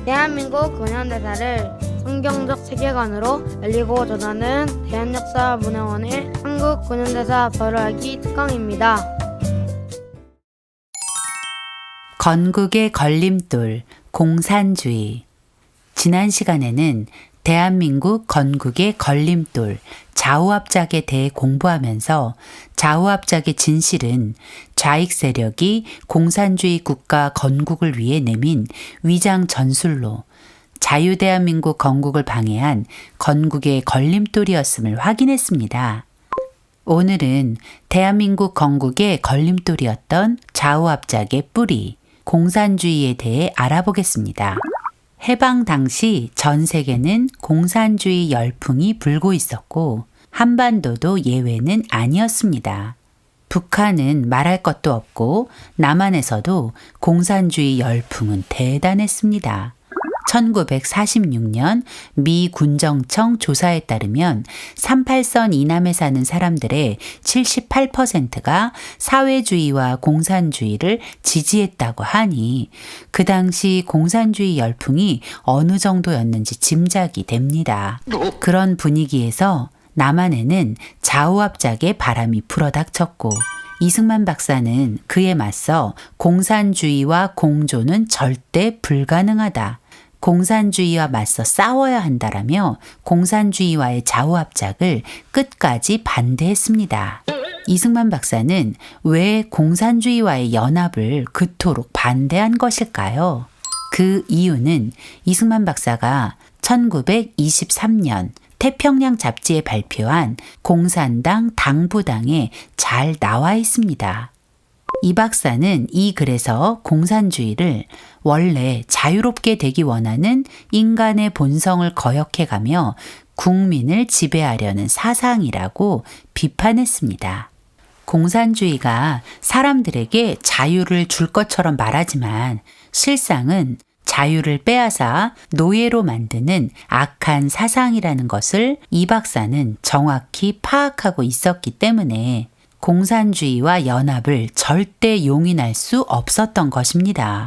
대한민국 근현대사를 성경적 세계관으로 알리고 전하는 대한역사문화원의 한국 근현대사 벌알기 특강입니다. 건국의 걸림돌, 공산주의. 지난 시간에는 대한민국 건국의 걸림돌, 좌우합작에 대해 공부하면서 좌우합작의 진실은 좌익 세력이 공산주의 국가 건국을 위해 내민 위장 전술로 자유대한민국 건국을 방해한 건국의 걸림돌이었음을 확인했습니다. 오늘은 대한민국 건국의 걸림돌이었던 좌우합작의 뿌리, 공산주의에 대해 알아보겠습니다. 해방 당시 전 세계는 공산주의 열풍이 불고 있었고 한반도도 예외는 아니었습니다. 북한은 말할 것도 없고 남한에서도 공산주의 열풍은 대단했습니다. 1946년 미 군정청 조사에 따르면 38선 이남에 사는 사람들의 78%가 사회주의와 공산주의를 지지했다고 하니 그 당시 공산주의 열풍이 어느 정도였는지 짐작이 됩니다. 그런 분위기에서 남한에는 좌우합작의 바람이 불어닥쳤고 이승만 박사는 그에 맞서 공산주의와 공존은 절대 불가능하다. 공산주의와 맞서 싸워야 한다라며 공산주의와의 좌우합작을 끝까지 반대했습니다. 이승만 박사는 왜 공산주의와의 연합을 그토록 반대한 것일까요? 그 이유는 이승만 박사가 1923년 태평양 잡지에 발표한 공산당 당부당에 잘 나와 있습니다. 이 박사는 이 글에서 공산주의를 원래 자유롭게 되기 원하는 인간의 본성을 거역해가며 국민을 지배하려는 사상이라고 비판했습니다. 공산주의가 사람들에게 자유를 줄 것처럼 말하지만 실상은 자유를 빼앗아 노예로 만드는 악한 사상이라는 것을 이 박사는 정확히 파악하고 있었기 때문에 공산주의와 연합을 절대 용인할 수 없었던 것입니다.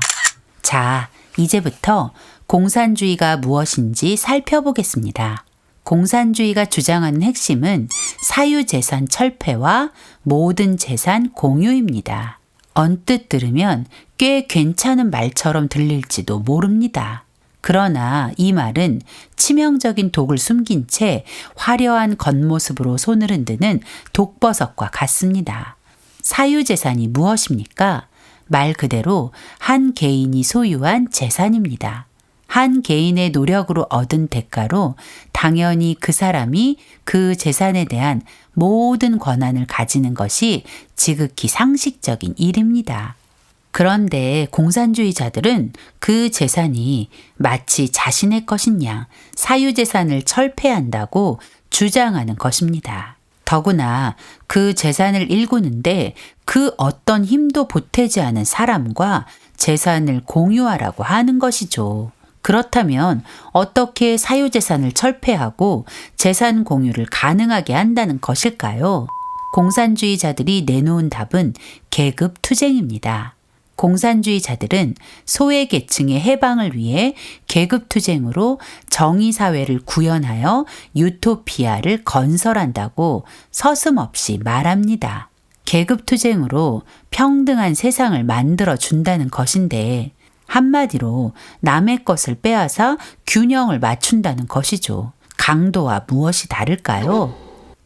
자, 이제부터 공산주의가 무엇인지 살펴보겠습니다. 공산주의가 주장하는 핵심은 사유재산 철폐와 모든 재산 공유입니다. 언뜻 들으면 꽤 괜찮은 말처럼 들릴지도 모릅니다. 그러나 이 말은 치명적인 독을 숨긴 채 화려한 겉모습으로 손을 흔드는 독버섯과 같습니다. 사유재산이 무엇입니까? 말 그대로 한 개인이 소유한 재산입니다. 한 개인의 노력으로 얻은 대가로 당연히 그 사람이 그 재산에 대한 모든 권한을 가지는 것이 지극히 상식적인 일입니다. 그런데 공산주의자들은 그 재산이 마치 자신의 것인 양 사유재산을 철폐한다고 주장하는 것입니다. 더구나 그 재산을 일구는데 그 어떤 힘도 보태지 않은 사람과 재산을 공유하라고 하는 것이죠. 그렇다면 어떻게 사유재산을 철폐하고 재산 공유를 가능하게 한다는 것일까요? 공산주의자들이 내놓은 답은 계급투쟁입니다. 공산주의자들은 소외계층의 해방을 위해 계급투쟁으로 정의사회를 구현하여 유토피아를 건설한다고 서슴없이 말합니다. 계급투쟁으로 평등한 세상을 만들어준다는 것인데 한마디로 남의 것을 빼앗아 균형을 맞춘다는 것이죠. 강도와 무엇이 다를까요?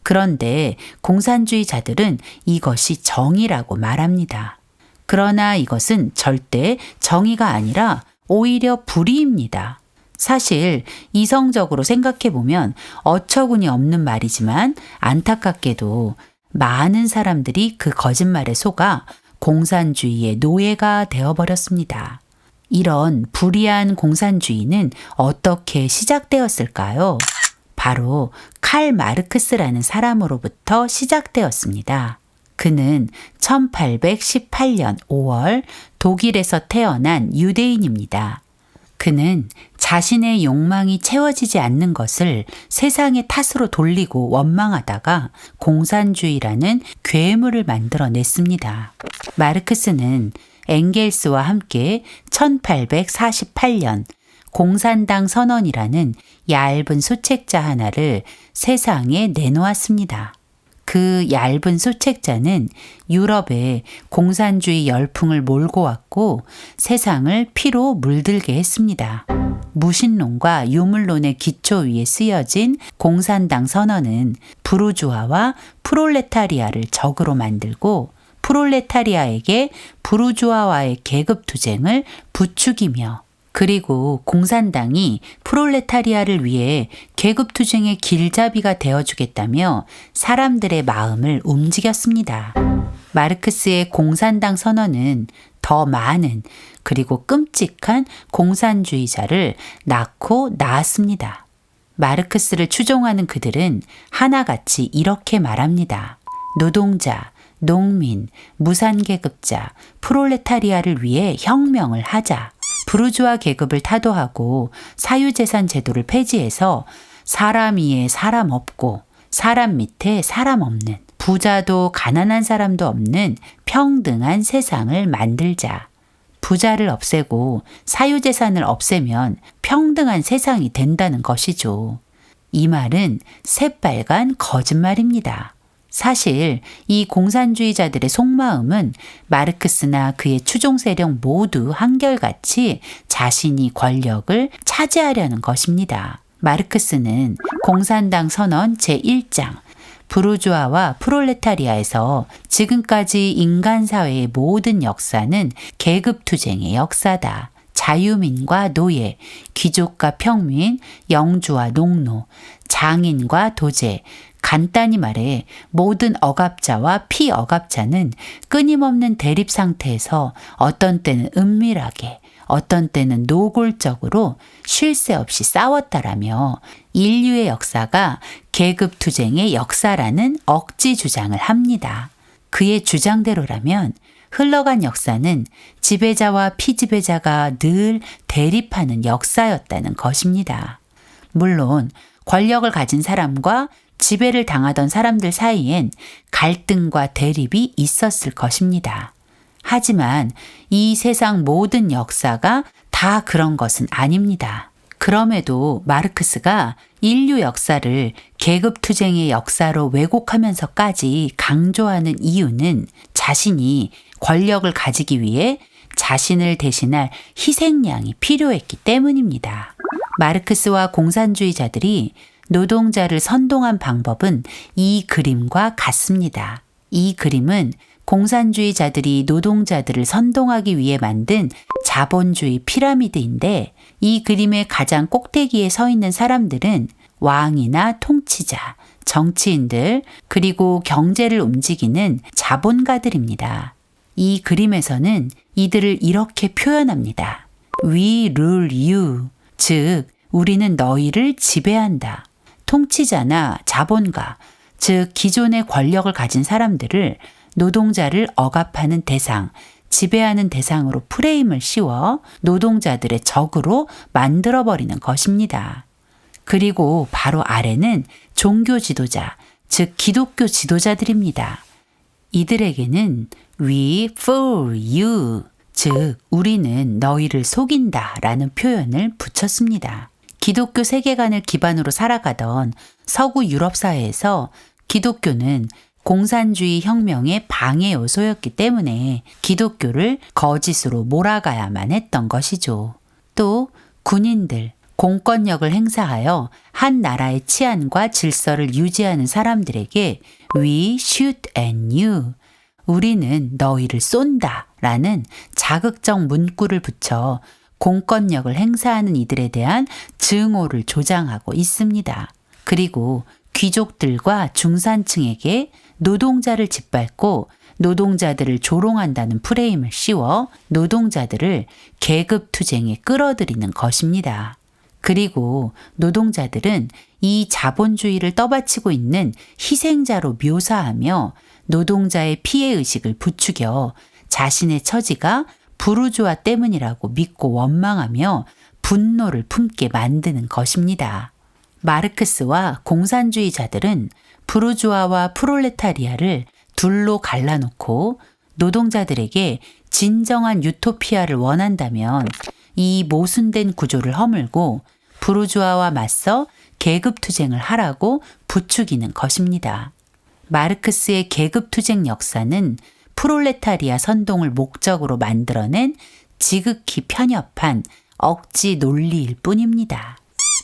그런데 공산주의자들은 이것이 정의라고 말합니다. 그러나 이것은 절대 정의가 아니라 오히려 불의입니다. 사실 이성적으로 생각해보면 어처구니 없는 말이지만 안타깝게도 많은 사람들이 그 거짓말에 속아 공산주의의 노예가 되어버렸습니다. 이런 불의한 공산주의는 어떻게 시작되었을까요? 바로 칼 마르크스라는 사람으로부터 시작되었습니다. 그는 1818년 5월 독일에서 태어난 유대인입니다. 그는 자신의 욕망이 채워지지 않는 것을 세상의 탓으로 돌리고 원망하다가 공산주의라는 괴물을 만들어냈습니다. 마르크스는 엥겔스와 함께 1848년 공산당 선언이라는 얇은 소책자 하나를 세상에 내놓았습니다. 그 얇은 소책자는 유럽에 공산주의 열풍을 몰고 왔고 세상을 피로 물들게 했습니다. 무신론과 유물론의 기초 위에 쓰여진 공산당 선언은 부르주아와 프롤레타리아를 적으로 만들고 프롤레타리아에게 부르주아와의 계급투쟁을 부추기며 그리고 공산당이 프롤레타리아를 위해 계급투쟁의 길잡이가 되어주겠다며 사람들의 마음을 움직였습니다. 마르크스의 공산당 선언은 더 많은 그리고 끔찍한 공산주의자를 낳고 낳았습니다. 마르크스를 추종하는 그들은 하나같이 이렇게 말합니다. 노동자, 농민, 무산계급자, 프롤레타리아를 위해 혁명을 하자. 부르주아 계급을 타도하고 사유재산 제도를 폐지해서 사람 위에 사람 없고 사람 밑에 사람 없는 부자도 가난한 사람도 없는 평등한 세상을 만들자. 부자를 없애고 사유재산을 없애면 평등한 세상이 된다는 것이죠. 이 말은 새빨간 거짓말입니다. 사실 이 공산주의자들의 속마음은 마르크스나 그의 추종 세력 모두 한결같이 자신이 권력을 차지하려는 것입니다. 마르크스는 공산당 선언 제1장 부르주아와 프롤레타리아에서 지금까지 인간 사회의 모든 역사는 계급투쟁의 역사다. 자유민과 노예, 귀족과 평민, 영주와 농노, 장인과 도제, 간단히 말해 모든 억압자와 피억압자는 끊임없는 대립 상태에서 어떤 때는 은밀하게 어떤 때는 노골적으로 쉴 새 없이 싸웠다라며 인류의 역사가 계급투쟁의 역사라는 억지 주장을 합니다. 그의 주장대로라면 흘러간 역사는 지배자와 피지배자가 늘 대립하는 역사였다는 것입니다. 물론 권력을 가진 사람과 지배를 당하던 사람들 사이엔 갈등과 대립이 있었을 것입니다. 하지만 이 세상 모든 역사가 다 그런 것은 아닙니다. 그럼에도 마르크스가 인류 역사를 계급투쟁의 역사로 왜곡하면서까지 강조하는 이유는 자신이 권력을 가지기 위해 자신을 대신할 희생양이 필요했기 때문입니다. 마르크스와 공산주의자들이 노동자를 선동한 방법은 이 그림과 같습니다. 이 그림은 공산주의자들이 노동자들을 선동하기 위해 만든 자본주의 피라미드인데 이 그림의 가장 꼭대기에 서 있는 사람들은 왕이나 통치자, 정치인들, 그리고 경제를 움직이는 자본가들입니다. 이 그림에서는 이들을 이렇게 표현합니다. We rule you, 즉 우리는 너희를 지배한다. 통치자나 자본가, 즉 기존의 권력을 가진 사람들을 노동자를 억압하는 대상, 지배하는 대상으로 프레임을 씌워 노동자들의 적으로 만들어버리는 것입니다. 그리고 바로 아래는 종교 지도자, 즉 기독교 지도자들입니다. 이들에게는 We fool you, 즉 우리는 너희를 속인다 라는 표현을 붙였습니다. 기독교 세계관을 기반으로 살아가던 서구 유럽 사회에서 기독교는 공산주의 혁명의 방해 요소였기 때문에 기독교를 거짓으로 몰아가야만 했던 것이죠. 또 군인들, 공권력을 행사하여 한 나라의 치안과 질서를 유지하는 사람들에게 We shoot at you, 우리는 너희를 쏜다 라는 자극적 문구를 붙여 공권력을 행사하는 이들에 대한 증오를 조장하고 있습니다. 그리고 귀족들과 중산층에게 노동자를 짓밟고 노동자들을 조롱한다는 프레임을 씌워 노동자들을 계급투쟁에 끌어들이는 것입니다. 그리고 노동자들은 이 자본주의를 떠받치고 있는 희생자로 묘사하며 노동자의 피해의식을 부추겨 자신의 처지가 부르주아 때문이라고 믿고 원망하며 분노를 품게 만드는 것입니다. 마르크스와 공산주의자들은 부르주아와 프롤레타리아를 둘로 갈라놓고 노동자들에게 진정한 유토피아를 원한다면 이 모순된 구조를 허물고 부르주아와 맞서 계급투쟁을 하라고 부추기는 것입니다. 마르크스의 계급투쟁 역사는 프롤레타리아 선동을 목적으로 만들어낸 지극히 편협한 억지 논리일 뿐입니다.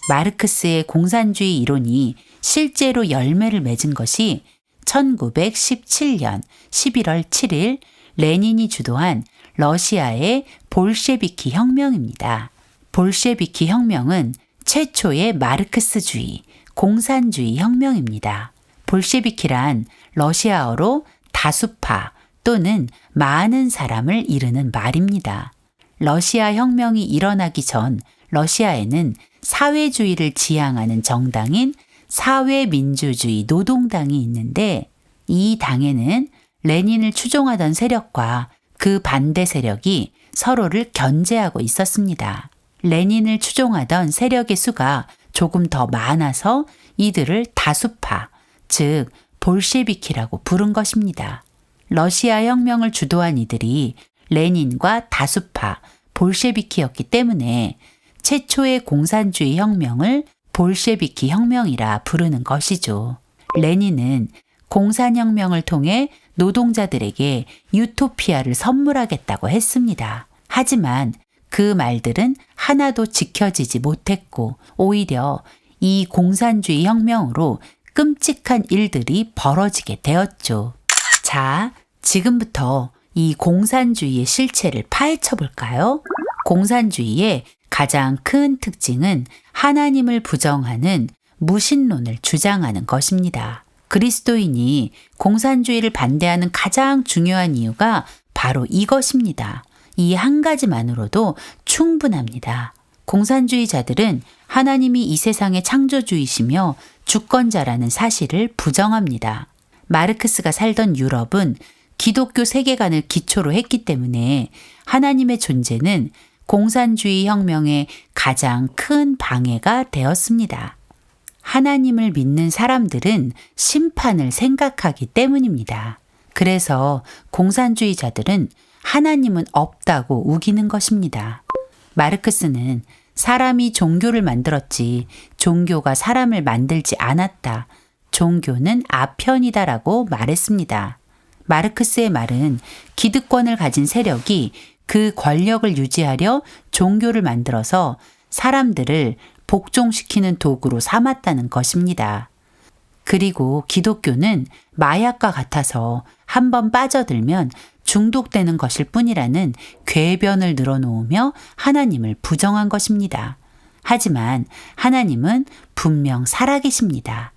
마르크스의 공산주의 이론이 실제로 열매를 맺은 것이 1917년 11월 7일 레닌이 주도한 러시아의 볼셰비키 혁명입니다. 볼셰비키 혁명은 최초의 마르크스주의, 공산주의 혁명입니다. 볼셰비키란 러시아어로 다수파 또는 많은 사람을 이르는 말입니다. 러시아 혁명이 일어나기 전 러시아에는 사회주의를 지향하는 정당인 사회민주주의 노동당이 있는데 이 당에는 레닌을 추종하던 세력과 그 반대 세력이 서로를 견제하고 있었습니다. 레닌을 추종하던 세력의 수가 조금 더 많아서 이들을 다수파, 즉 볼셰비키라고 부른 것입니다. 러시아 혁명을 주도한 이들이 레닌과 다수파, 볼셰비키였기 때문에 최초의 공산주의 혁명을 볼셰비키 혁명이라 부르는 것이죠. 레닌은 공산혁명을 통해 노동자들에게 유토피아를 선물하겠다고 했습니다. 하지만 그 말들은 하나도 지켜지지 못했고 오히려 이 공산주의 혁명으로 끔찍한 일들이 벌어지게 되었죠. 자, 지금부터 이 공산주의의 실체를 파헤쳐 볼까요? 공산주의의 가장 큰 특징은 하나님을 부정하는 무신론을 주장하는 것입니다. 그리스도인이 공산주의를 반대하는 가장 중요한 이유가 바로 이것입니다. 이 한 가지만으로도 충분합니다. 공산주의자들은 하나님이 이 세상의 창조주이시며 주권자라는 사실을 부정합니다. 마르크스가 살던 유럽은 기독교 세계관을 기초로 했기 때문에 하나님의 존재는 공산주의 혁명의 가장 큰 방해가 되었습니다. 하나님을 믿는 사람들은 심판을 생각하기 때문입니다. 그래서 공산주의자들은 하나님은 없다고 우기는 것입니다. 마르크스는 사람이 종교를 만들었지 종교가 사람을 만들지 않았다. 종교는 아편이다라고 말했습니다. 마르크스의 말은 기득권을 가진 세력이 그 권력을 유지하려 종교를 만들어서 사람들을 복종시키는 도구로 삼았다는 것입니다. 그리고 기독교는 마약과 같아서 한번 빠져들면 중독되는 것일 뿐이라는 궤변을 늘어놓으며 하나님을 부정한 것입니다. 하지만 하나님은 분명 살아계십니다.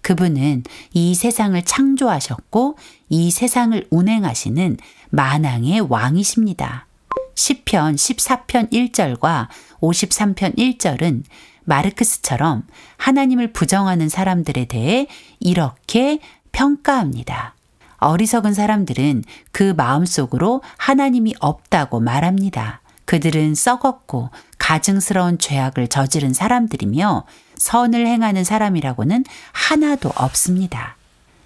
그분은 이 세상을 창조하셨고 이 세상을 운행하시는 만왕의 왕이십니다. 시편 14편 1절과 53편 1절은 마르크스처럼 하나님을 부정하는 사람들에 대해 이렇게 평가합니다. 어리석은 사람들은 그 마음속으로 하나님이 없다고 말합니다. 그들은 썩었고 가증스러운 죄악을 저지른 사람들이며 선을 행하는 사람이라고는 하나도 없습니다.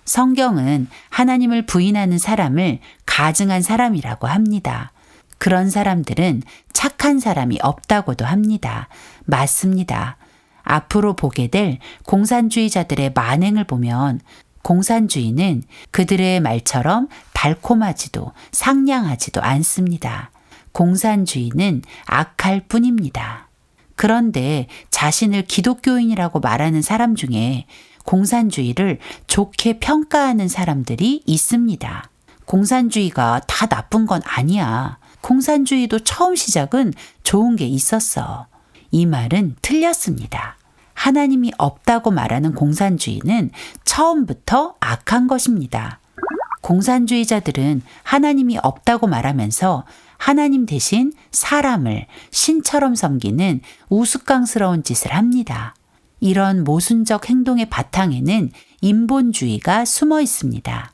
성경은 하나님을 부인하는 사람을 가증한 사람이라고 합니다. 그런 사람들은 착한 사람이 없다고도 합니다. 맞습니다. 앞으로 보게 될 공산주의자들의 만행을 보면 공산주의는 그들의 말처럼 달콤하지도 상냥하지도 않습니다. 공산주의는 악할 뿐입니다. 그런데 자신을 기독교인이라고 말하는 사람 중에 공산주의를 좋게 평가하는 사람들이 있습니다. 공산주의가 다 나쁜 건 아니야. 공산주의도 처음 시작은 좋은 게 있었어. 이 말은 틀렸습니다. 하나님이 없다고 말하는 공산주의는 처음부터 악한 것입니다. 공산주의자들은 하나님이 없다고 말하면서 하나님 대신 사람을 신처럼 섬기는 우스꽝스러운 짓을 합니다. 이런 모순적 행동의 바탕에는 인본주의가 숨어 있습니다.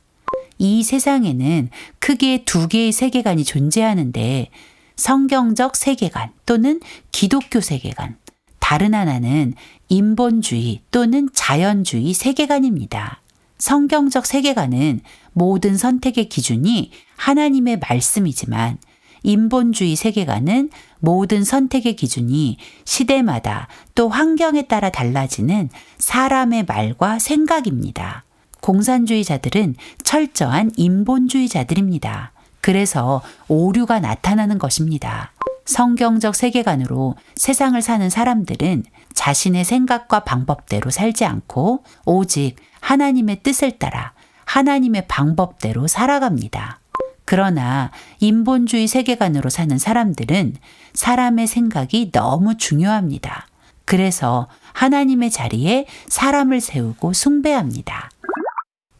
이 세상에는 크게 두 개의 세계관이 존재하는데 성경적 세계관 또는 기독교 세계관, 다른 하나는 인본주의 또는 자연주의 세계관입니다. 성경적 세계관은 모든 선택의 기준이 하나님의 말씀이지만 인본주의 세계관은 모든 선택의 기준이 시대마다 또 환경에 따라 달라지는 사람의 말과 생각입니다. 공산주의자들은 철저한 인본주의자들입니다. 그래서 오류가 나타나는 것입니다. 성경적 세계관으로 세상을 사는 사람들은 자신의 생각과 방법대로 살지 않고 오직 하나님의 뜻을 따라 하나님의 방법대로 살아갑니다. 그러나 인본주의 세계관으로 사는 사람들은 사람의 생각이 너무 중요합니다. 그래서 하나님의 자리에 사람을 세우고 숭배합니다.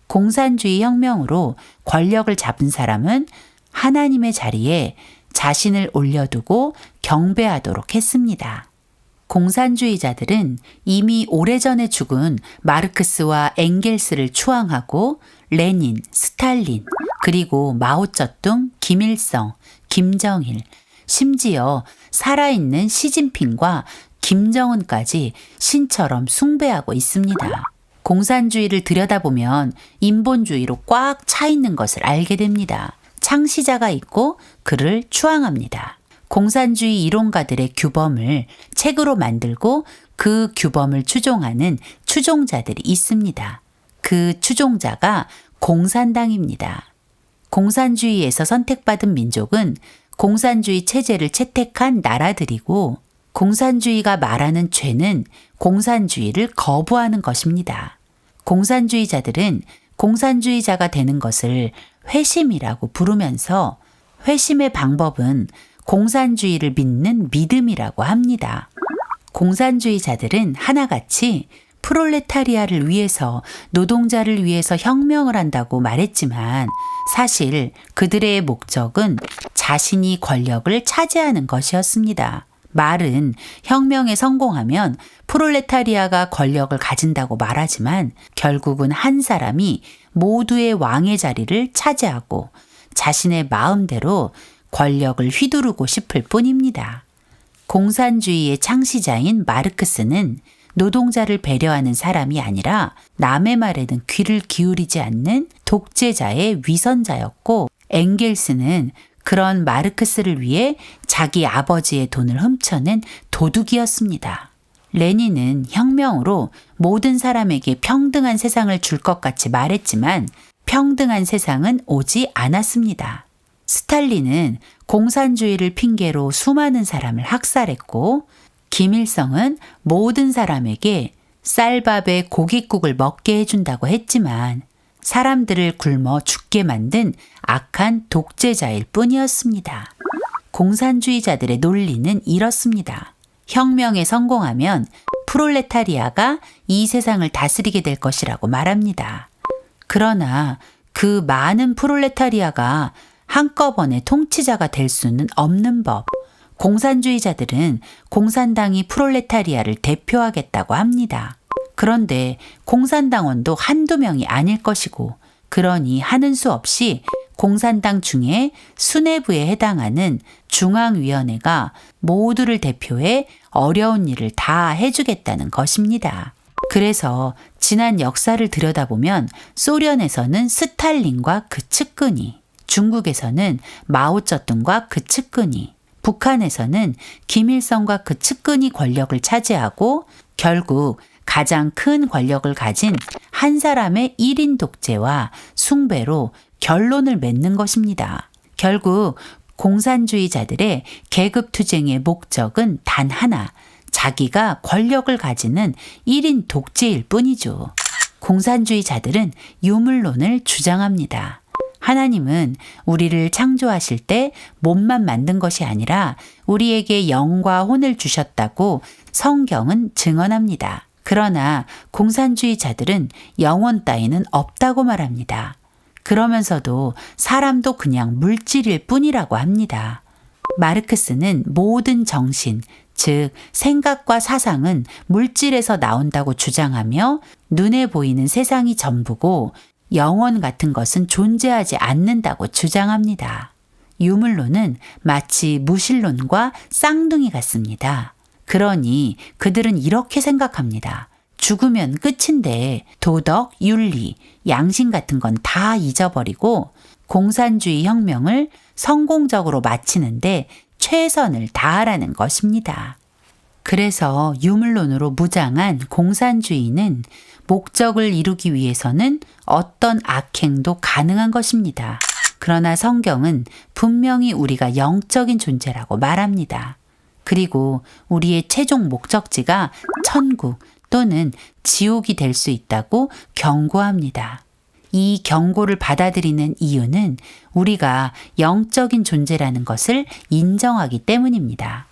공산주의 혁명으로 권력을 잡은 사람은 하나님의 자리에 자신을 올려두고 경배하도록 했습니다. 공산주의자들은 이미 오래전에 죽은 마르크스와 엥겔스를 추앙하고 레닌, 스탈린, 그리고 마오쩌둥, 김일성, 김정일, 심지어 살아있는 시진핑과 김정은까지 신처럼 숭배하고 있습니다. 공산주의를 들여다보면 인본주의로 꽉 차 있는 것을 알게 됩니다. 창시자가 있고 그를 추앙합니다. 공산주의 이론가들의 규범을 책으로 만들고 그 규범을 추종하는 추종자들이 있습니다. 그 추종자가 공산당입니다. 공산주의에서 선택받은 민족은 공산주의 체제를 채택한 나라들이고 공산주의가 말하는 죄는 공산주의를 거부하는 것입니다. 공산주의자들은 공산주의자가 되는 것을 회심이라고 부르면서 회심의 방법은 공산주의를 믿는 믿음이라고 합니다. 공산주의자들은 하나같이 프롤레타리아를 위해서 노동자를 위해서 혁명을 한다고 말했지만 사실 그들의 목적은 자신이 권력을 차지하는 것이었습니다. 말은 혁명에 성공하면 프롤레타리아가 권력을 가진다고 말하지만 결국은 한 사람이 모두의 왕의 자리를 차지하고 자신의 마음대로 권력을 휘두르고 싶을 뿐입니다. 공산주의의 창시자인 마르크스는 노동자를 배려하는 사람이 아니라 남의 말에는 귀를 기울이지 않는 독재자의 위선자였고 엥겔스는 그런 마르크스를 위해 자기 아버지의 돈을 훔쳐낸 도둑이었습니다. 레닌은 혁명으로 모든 사람에게 평등한 세상을 줄 것 같이 말했지만 평등한 세상은 오지 않았습니다. 스탈린은 공산주의를 핑계로 수많은 사람을 학살했고 김일성은 모든 사람에게 쌀밥에 고깃국을 먹게 해준다고 했지만 사람들을 굶어 죽게 만든 악한 독재자일 뿐이었습니다. 공산주의자들의 논리는 이렇습니다. 혁명에 성공하면 프롤레타리아가 이 세상을 다스리게 될 것이라고 말합니다. 그러나 그 많은 프롤레타리아가 한꺼번에 통치자가 될 수는 없는 법. 공산주의자들은 공산당이 프롤레타리아를 대표하겠다고 합니다. 그런데 공산당원도 한두 명이 아닐 것이고 그러니 하는 수 없이 공산당 중에 수뇌부에 해당하는 중앙위원회가 모두를 대표해 어려운 일을 다 해주겠다는 것입니다. 그래서 지난 역사를 들여다보면 소련에서는 스탈린과 그 측근이, 중국에서는 마오쩌둥과 그 측근이, 북한에서는 김일성과 그 측근이 권력을 차지하고 결국 가장 큰 권력을 가진 한 사람의 1인 독재와 숭배로 결론을 맺는 것입니다. 결국 공산주의자들의 계급투쟁의 목적은 단 하나, 자기가 권력을 가지는 1인 독재일 뿐이죠. 공산주의자들은 유물론을 주장합니다. 하나님은 우리를 창조하실 때 몸만 만든 것이 아니라 우리에게 영과 혼을 주셨다고 성경은 증언합니다. 그러나 공산주의자들은 영혼 따위는 없다고 말합니다. 그러면서도 사람도 그냥 물질일 뿐이라고 합니다. 마르크스는 모든 정신, 즉 생각과 사상은 물질에서 나온다고 주장하며 눈에 보이는 세상이 전부고 영혼 같은 것은 존재하지 않는다고 주장합니다. 유물론은 마치 무신론과 쌍둥이 같습니다. 그러니 그들은 이렇게 생각합니다. 죽으면 끝인데 도덕, 윤리, 양심 같은 건 다 잊어버리고 공산주의 혁명을 성공적으로 마치는데 최선을 다하라는 것입니다. 그래서 유물론으로 무장한 공산주의는 목적을 이루기 위해서는 어떤 악행도 가능한 것입니다. 그러나 성경은 분명히 우리가 영적인 존재라고 말합니다. 그리고 우리의 최종 목적지가 천국 또는 지옥이 될 수 있다고 경고합니다. 이 경고를 받아들이는 이유는 우리가 영적인 존재라는 것을 인정하기 때문입니다.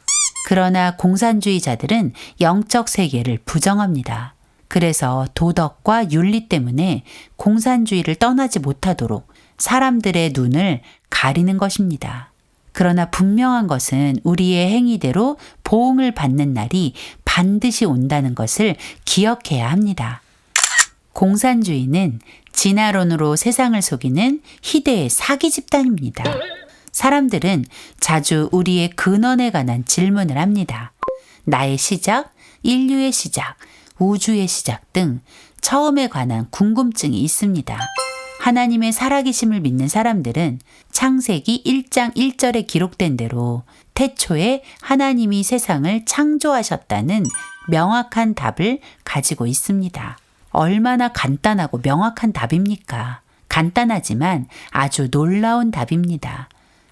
그러나 공산주의자들은 영적 세계를 부정합니다. 그래서 도덕과 윤리 때문에 공산주의를 떠나지 못하도록 사람들의 눈을 가리는 것입니다. 그러나 분명한 것은 우리의 행위대로 보응을 받는 날이 반드시 온다는 것을 기억해야 합니다. 공산주의는 진화론으로 세상을 속이는 희대의 사기 집단입니다. 사람들은 자주 우리의 근원에 관한 질문을 합니다. 나의 시작, 인류의 시작, 우주의 시작 등 처음에 관한 궁금증이 있습니다. 하나님의 살아계심을 믿는 사람들은 창세기 1장 1절에 기록된 대로 태초에 하나님이 세상을 창조하셨다는 명확한 답을 가지고 있습니다. 얼마나 간단하고 명확한 답입니까? 간단하지만 아주 놀라운 답입니다.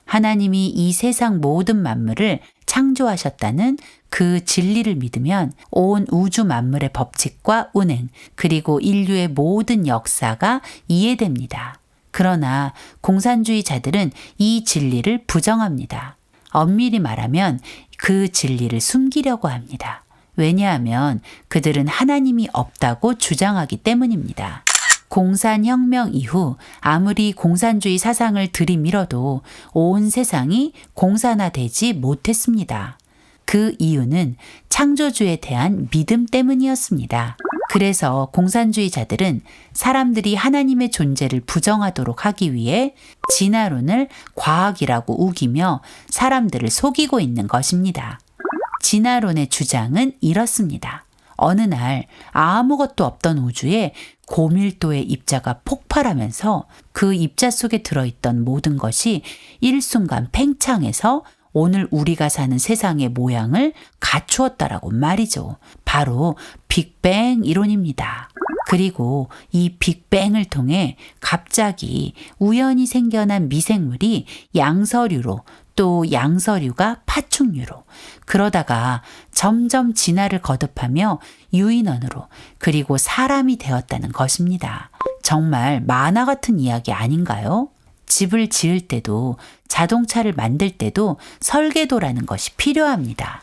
하나님이 이 세상 모든 만물을 창조하셨다는 그 진리를 믿으면 온 우주 만물의 법칙과 운행, 그리고 인류의 모든 역사가 이해됩니다. 그러나 공산주의자들은 이 진리를 부정합니다. 엄밀히 말하면 그 진리를 숨기려고 합니다. 왜냐하면 그들은 하나님이 없다고 주장하기 때문입니다. 공산혁명 이후 아무리 공산주의 사상을 들이밀어도 온 세상이 공산화되지 못했습니다. 그 이유는 창조주에 대한 믿음 때문이었습니다. 그래서 공산주의자들은 사람들이 하나님의 존재를 부정하도록 하기 위해 진화론을 과학이라고 우기며 사람들을 속이고 있는 것입니다. 진화론의 주장은 이렇습니다. 어느 날 아무것도 없던 우주에 고밀도의 입자가 폭발하면서 그 입자 속에 들어있던 모든 것이 일순간 팽창해서 오늘 우리가 사는 세상의 모양을 갖추었다라고 말이죠. 바로 빅뱅 이론입니다. 그리고 이 빅뱅을 통해 갑자기 우연히 생겨난 미생물이 양서류로 또 양서류가 파충류로 그러다가 점점 진화를 거듭하며 유인원으로 그리고 사람이 되었다는 것입니다. 정말 만화 같은 이야기 아닌가요? 집을 지을 때도 자동차를 만들 때도 설계도라는 것이 필요합니다.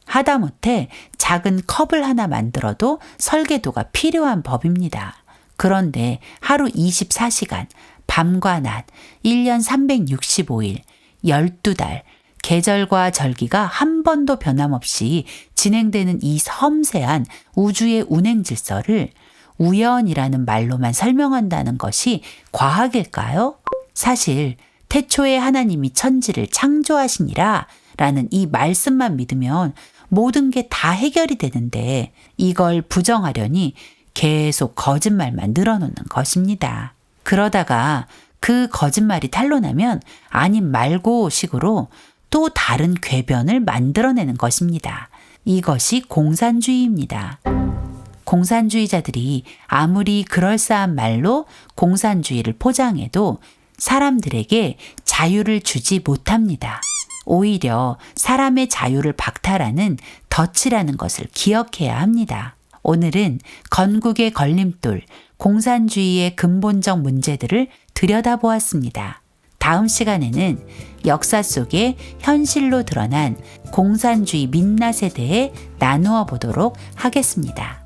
하다못해 작은 컵을 하나 만들어도 설계도가 필요한 법입니다. 그런데 하루 24시간, 밤과 낮, 1년 365일, 12달, 계절과 절기가 한 번도 변함없이 진행되는 이 섬세한 우주의 운행 질서를 우연이라는 말로만 설명한다는 것이 과학일까요? 사실 태초에 하나님이 천지를 창조하시니라 라는 이 말씀만 믿으면 모든 게 다 해결이 되는데 이걸 부정하려니 계속 거짓말만 늘어놓는 것입니다. 그러다가 그 거짓말이 탄로나면 아님 말고 식으로 또 다른 궤변을 만들어내는 것입니다. 이것이 공산주의입니다. 공산주의자들이 아무리 그럴싸한 말로 공산주의를 포장해도 사람들에게 자유를 주지 못합니다. 오히려 사람의 자유를 박탈하는 덫이라는 것을 기억해야 합니다. 오늘은 건국의 걸림돌, 공산주의의 근본적 문제들을 들여다보았습니다. 다음 시간에는 역사 속에 현실로 드러난 공산주의 민낯에 대해 나누어 보도록 하겠습니다.